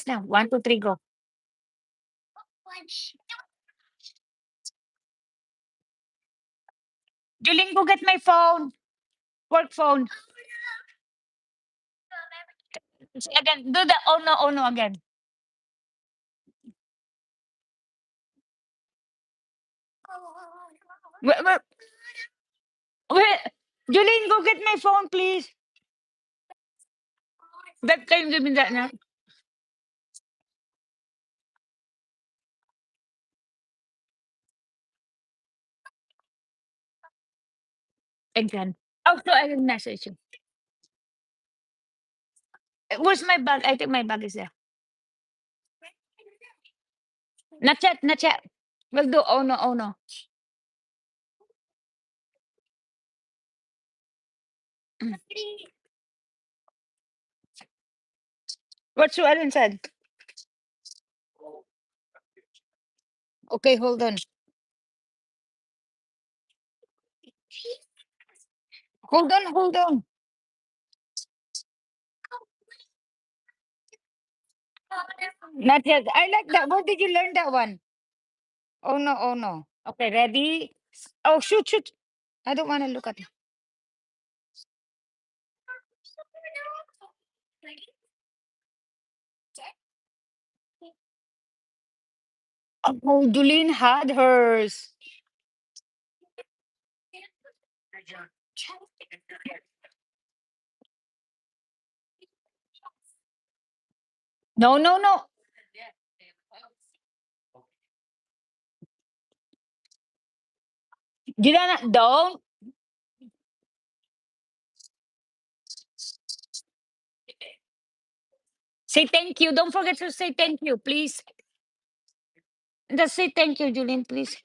na. 1, 2, 3, go. Juling, go get my phone. Work phone. See, again, do the oh no again. Wait. Juling, go get my phone, please. That time give me that na. Again. Oh, so I will message you. Where's my bag? I think my bag is there. Not yet, not yet. We'll do oh no. Mm. What Sue Ellen said? Okay, hold on. Hold on. Not yet. I like that. Where did you learn that one? Oh no. Okay, ready? Oh, shoot. I don't want to look at it. Oh, Julene had hers. No. Jilana, don't. Say thank you. Don't forget to say thank you, please. Just say thank you, Julene, please.